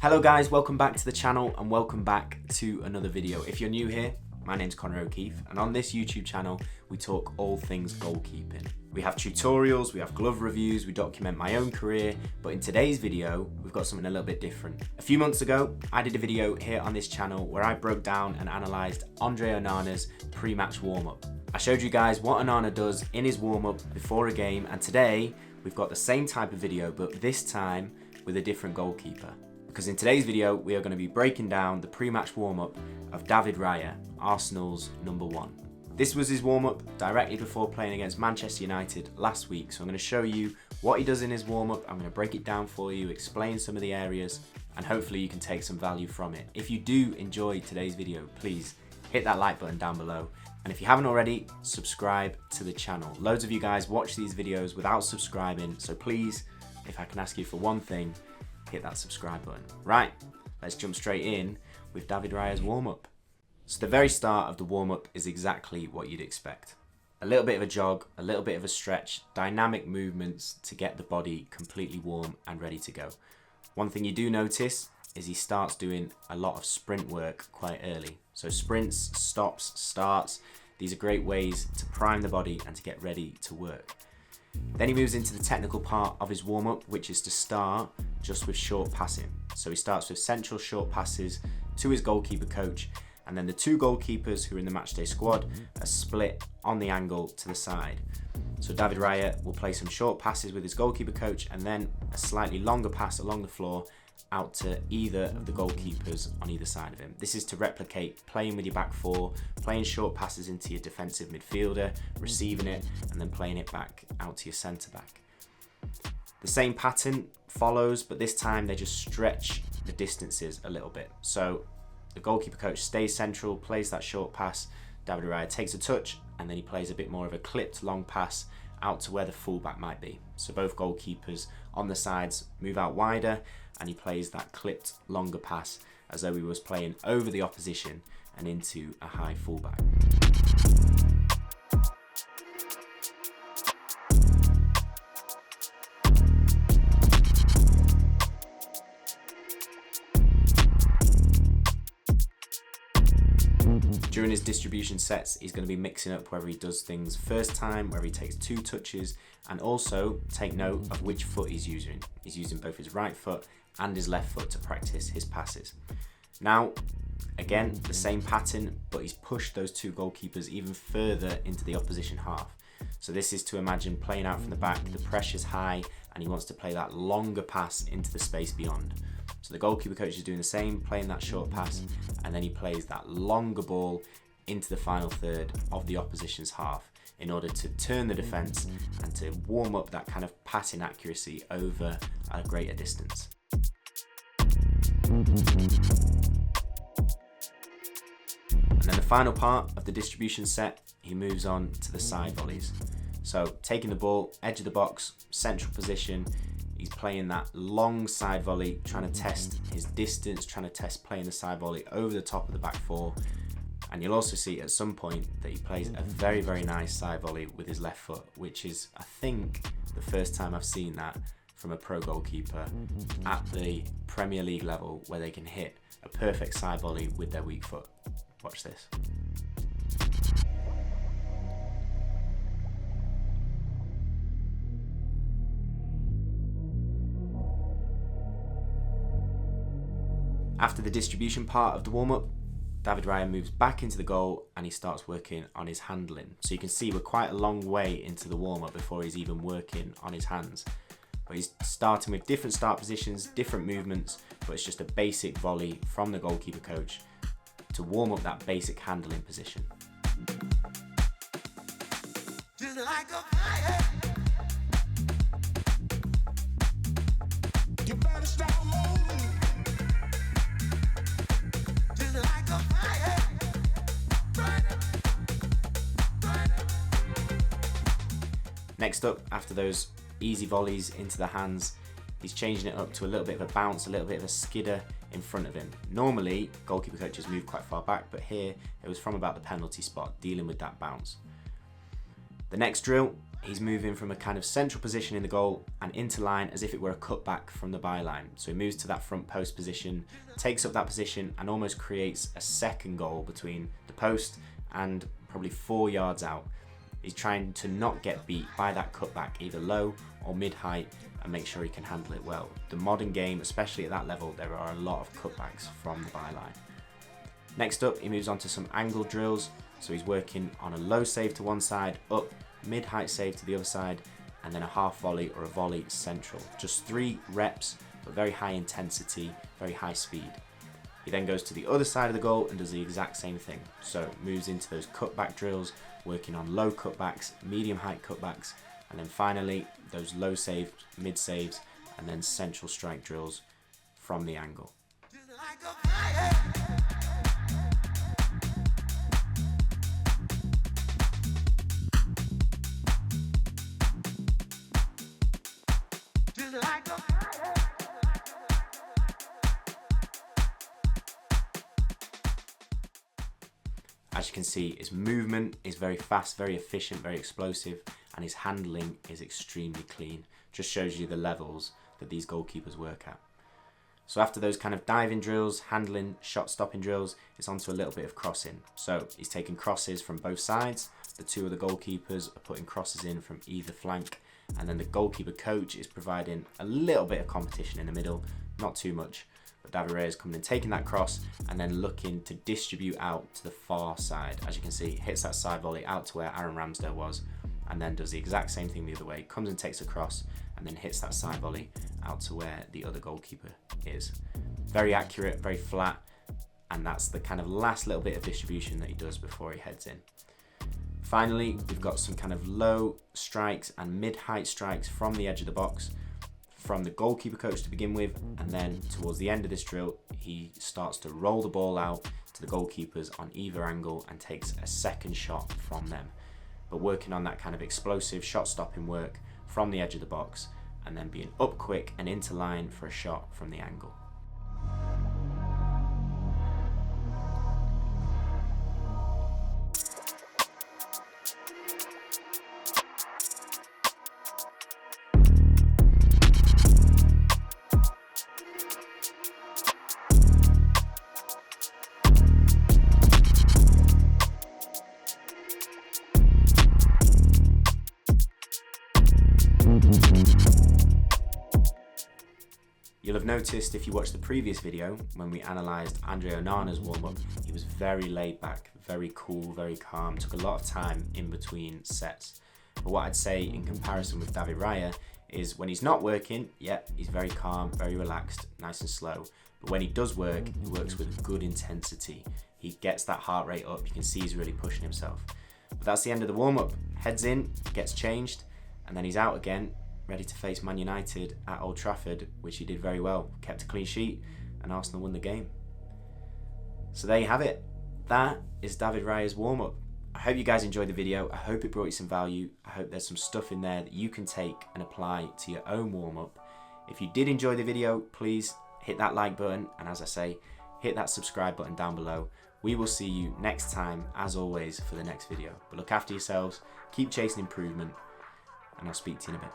Hello guys, welcome back to the channel and welcome back to another video. If you're new here, my name's Conor and on this YouTube channel we talk all things goalkeeping. We have tutorials, we have glove reviews, we document my own career, but in today's video we've got something a little bit different. A few months ago I did a video here on this channel where I broke down and analysed Andre Onana's pre-match warm-up. I showed you guys what Onana does in his warm-up before a game, and today we've got the same type of video but this time with a different goalkeeper. Because in today's video we are going to be breaking down the pre-match warm-up of David Raya, Arsenal's number one. This was his warm-up directly before playing against Manchester United last week, so I'm going to show you what he does in his warm-up. I'm going to break it down for you, explain some of the areas, and hopefully you can take some value from it. If you do enjoy today's video, please hit that like button down below, and if you haven't already, subscribe to the channel. Loads of you guys watch these videos without subscribing, so please, if I can ask you for one thing, hit that subscribe button. Right, let's jump straight in with David Raya's warm-up. So the very start of the warm-up is exactly what you'd expect. A little bit of a jog, a little bit of a stretch, dynamic movements to get the body completely warm and ready to go. One thing you do notice is he starts doing a lot of sprint work quite early. So sprints, stops, starts, these are great ways to prime the body and to get ready to work. Then he moves into the technical part of his warm-up, which is to start just with short passing. So he starts with central short passes to his goalkeeper coach, and then the two goalkeepers who are in the matchday squad are split on the angle to the side. So David Raya will play some short passes with his goalkeeper coach and then a slightly longer pass along the floor out to either of the goalkeepers on either side of him. This is to replicate playing with your back four, playing short passes into your defensive midfielder, receiving it, and then playing it back out to your centre back. The same pattern follows, but this time they just stretch the distances a little bit. So the goalkeeper coach stays central, plays that short pass, David Raya takes a touch, and then he plays a bit more of a clipped long pass out to where the fullback might be. So both goalkeepers on the sides move out wider, and he plays that clipped longer pass as though he was playing over the opposition and into a high fullback. During his distribution sets, he's going to be mixing up whether he does things first time, whether he takes two touches, and also take note of which foot he's using. He's using both his right foot and his left foot to practice his passes. Now, again, the same pattern, but he's pushed those two goalkeepers even further into the opposition half. So this is to imagine playing out from the back, the pressure's high, and he wants to play that longer pass into the space beyond. So the goalkeeper coach is doing the same, playing that short pass, and then he plays that longer ball into the final third of the opposition's half in order to turn the defence and to warm up that kind of passing accuracy over a greater distance. And then the final part of the distribution set, he moves on to the side volleys. So taking the ball, edge of the box, central position, he's playing that long side volley, trying to test his distance, trying to test playing the side volley over the top of the back four. And you'll also see at some point that he plays a very, very nice side volley with his left foot, which is, I think, the first time I've seen that from a pro goalkeeper at the Premier League level, where they can hit a perfect side volley with their weak foot. Watch this. After the distribution part of the warm-up, David Raya moves back into the goal and he starts working on his handling. So you can see we're quite a long way into the warm-up before he's even working on his hands. But he's starting with different start positions, different movements, but it's just a basic volley from the goalkeeper coach to warm up that basic handling position. Just like a fire. You better start moving. Just like a fire. Next up, after those easy volleys into the hands, he's changing it up to a little bit of a bounce, a little bit of a skidder in front of him. Normally, goalkeeper coaches move quite far back, but here it was from about the penalty spot, dealing with that bounce. The next drill, he's moving from a kind of central position in the goal and into line as if it were a cutback from the byline. So he moves to that front post position, takes up that position and almost creates a second goal between the post and probably 4 yards out. He's trying to not get beat by that cutback, either low or mid-height, and make sure he can handle it well. The modern game, especially at that level, there are a lot of cutbacks from the byline. Next up, he moves on to some angle drills. So he's working on a low save to one side, up, mid-height save to the other side, and then a half volley or a volley central. Just 3 reps, but very high intensity, very high speed. He then goes to the other side of the goal and does the exact same thing. So moves into those cutback drills, working on low cutbacks, medium height cutbacks, and then finally those low saves, mid saves, and then central strike drills from the angle. As you can see, his movement is very fast, very efficient, very explosive, and his handling is extremely clean. Just shows you the levels that these goalkeepers work at. So after those kind of diving drills, handling, shot stopping drills, it's onto a little bit of crossing. So he's taking crosses from both sides. The 2 other goalkeepers are putting crosses in from either flank, and then the goalkeeper coach is providing a little bit of competition in the middle, not too much. But David Raya is coming and taking that cross and then looking to distribute out to the far side. As you can see, hits that side volley out to where Aaron Ramsdale was, and then does the exact same thing the other way. Comes and takes a cross and then hits that side volley out to where the other goalkeeper is. Very accurate, very flat, and that's the kind of last little bit of distribution that he does before he heads in. Finally, we've got some kind of low strikes and mid-height strikes from the edge of the box from the goalkeeper coach to begin with, and then towards the end of this drill he starts to roll the ball out to the goalkeepers on either angle and takes a second shot from them, but working on that kind of explosive shot stopping work from the edge of the box and then being up quick and into line for a shot from the angle. You'll have noticed if you watched the previous video when we analysed Andre Onana's warm-up, he was very laid back, very cool, very calm, took a lot of time in between sets. But what I'd say in comparison with David Raya is when he's not working, he's very calm, very relaxed, nice and slow. But when he does work, he works with good intensity. He gets that heart rate up, you can see he's really pushing himself. But that's the end of the warm-up. Heads in, gets changed, and then he's out again, ready to face Man United at Old Trafford, which he did very well, kept a clean sheet, and Arsenal won the game. So there you have it. That is David Raya's warm-up. I hope you guys enjoyed the video. I hope it brought you some value. I hope there's some stuff in there that you can take and apply to your own warm-up. If you did enjoy the video, please hit that like button, and as I say, hit that subscribe button down below. We will see you next time, as always, for the next video. But look after yourselves, keep chasing improvement, and I'll speak to you in a bit.